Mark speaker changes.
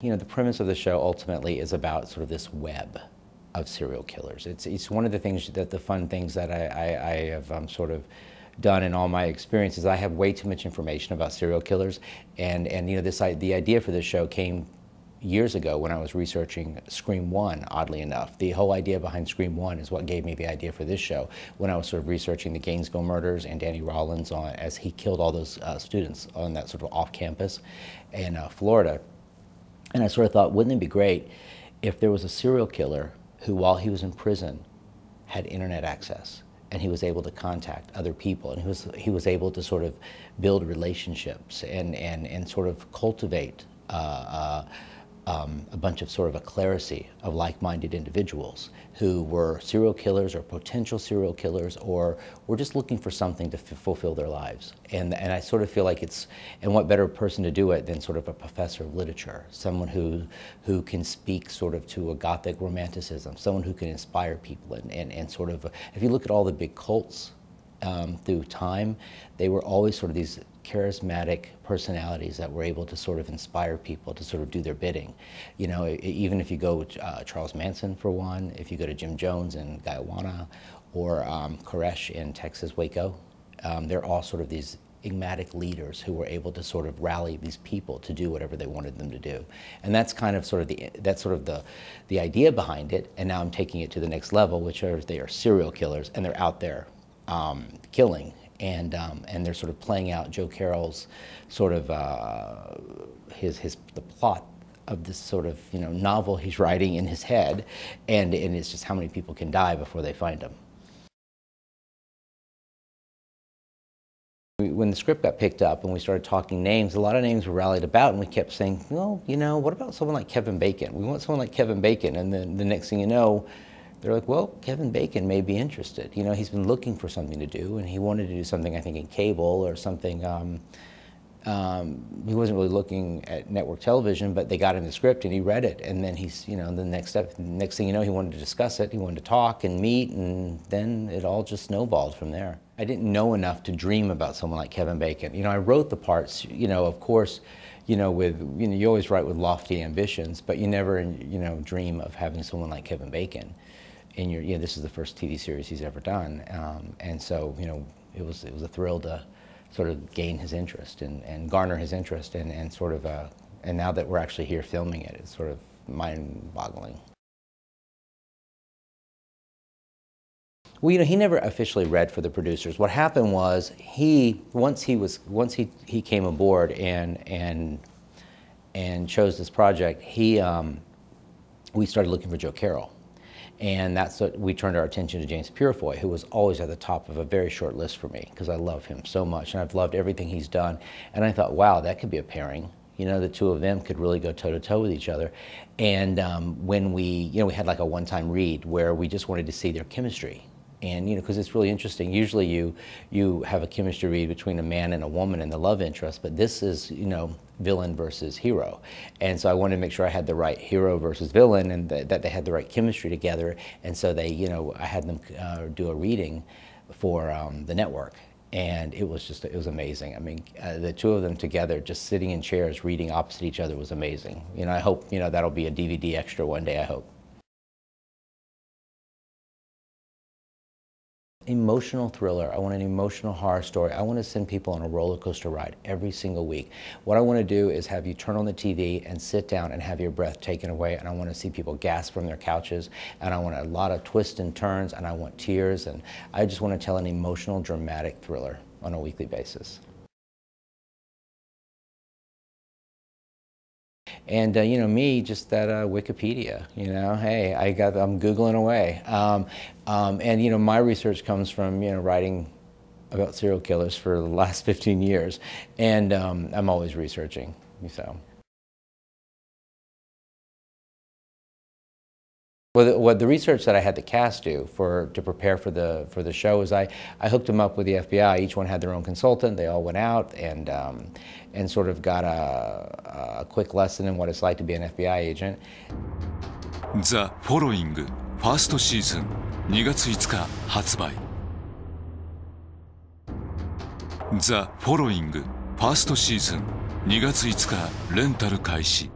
Speaker 1: You know, the premise of the show ultimately is about sort of this web of serial killers. It's one of the things that the fun things that I have sort of done in all my experiences. I have way too much information about serial killers, and you know, the idea for this show came years ago when I was researching Scream 1, oddly enough. The whole idea behind Scream 1 is what gave me the idea for this show when I was sort of researching the Gainesville murders and Danny Rollins as he killed all those students on that sort of off-campus in Florida. And I sort of thought, wouldn't it be great if there was a serial killer who, while he was in prison, had internet access, and he was able to contact other people, and he was able to sort of build relationships and sort of cultivate a bunch of sort of a clerisy of like-minded individuals who were serial killers or potential serial killers, or were just looking for something to fulfill their lives. And I sort of feel like and what better person to do it than sort of a professor of literature, someone who can speak sort of to a Gothic romanticism, someone who can inspire people, and sort of, if you look at all the big cults through time, they were always sort of these charismatic personalities that were able to sort of inspire people to sort of do their bidding. You know, even if you go Charles Manson for one, if you go to Jim Jones in Guyana, or Koresh in Texas, Waco, they're all sort of these enigmatic leaders who were able to sort of rally these people to do whatever they wanted them to do. And that's kind of sort of the idea behind it. And now I'm taking it to the next level, which they are serial killers, and they're out there killing. And they're sort of playing out Joe Carroll's sort of the plot of this sort of, you know, novel he's writing in his head, and it's just how many people can die before they find him. When the script got picked up and we started talking names, a lot of names were rallied about, and we kept saying, well, you know, what about someone like Kevin Bacon? We want someone like Kevin Bacon, and then the next thing you know, they're like, well, Kevin Bacon may be interested. You know, he's been looking for something to do, and he wanted to do something, I think, in cable or something. He wasn't really looking at network television, but they got him the script, and he read it. And then he's, you know, the next thing you know, he wanted to discuss it. He wanted to talk and meet, and then it all just snowballed from there. I didn't know enough to dream about someone like Kevin Bacon. You know, I wrote the parts, you know, of course, you know, you always write with lofty ambitions, but you never, you know, dream of having someone like Kevin Bacon. And you know, this is the first TV series he's ever done, and so, you know, it was a thrill to sort of gain his interest and garner his interest, and sort of and now that we're actually here filming it, it's sort of mind-boggling. Well, you know, he never officially read for the producers. What happened was once he came aboard and chose this project, we started looking for Joe Carroll. And that's what we turned our attention to James Purefoy, who was always at the top of a very short list for me, because I love him so much, and I've loved everything he's done. And I thought, wow, that could be a pairing. You know, the two of them could really go toe-to-toe with each other. And when we had like a one-time read where we just wanted to see their chemistry. And, you know, because it's really interesting. Usually you have a chemistry read between a man and a woman and the love interest, but this is, you know, villain versus hero. And so I wanted to make sure I had the right hero versus villain, and that they had the right chemistry together. And so they, you know, I had them do a reading for the network. And it was amazing. I mean, the two of them together, just sitting in chairs reading opposite each other, was amazing. You know, I hope, you know, that'll be a DVD extra one day, I hope. Emotional thriller. I want an emotional horror story. I want to send people on a roller coaster ride every single week. What I want to do is have you turn on the TV and sit down and have your breath taken away, and I want to see people gasp from their couches, and I want a lot of twists and turns, and I want tears, and I just want to tell an emotional, dramatic thriller on a weekly basis. And you know, me, just that Wikipedia, you know, hey, I'm Googling away. And you know, my research comes from, you know, writing about serial killers for the last 15 years, and I'm always researching, so. Well, what the research that I had the cast do to prepare for the show is I hooked them up with the FBI. Each one had their own consultant. They all went out and sort of got a quick lesson in what it's like to be an FBI agent.
Speaker 2: The Following ファーストシーズン2月5日発売。The Following ファーストシーズン2月5日レンタル開始。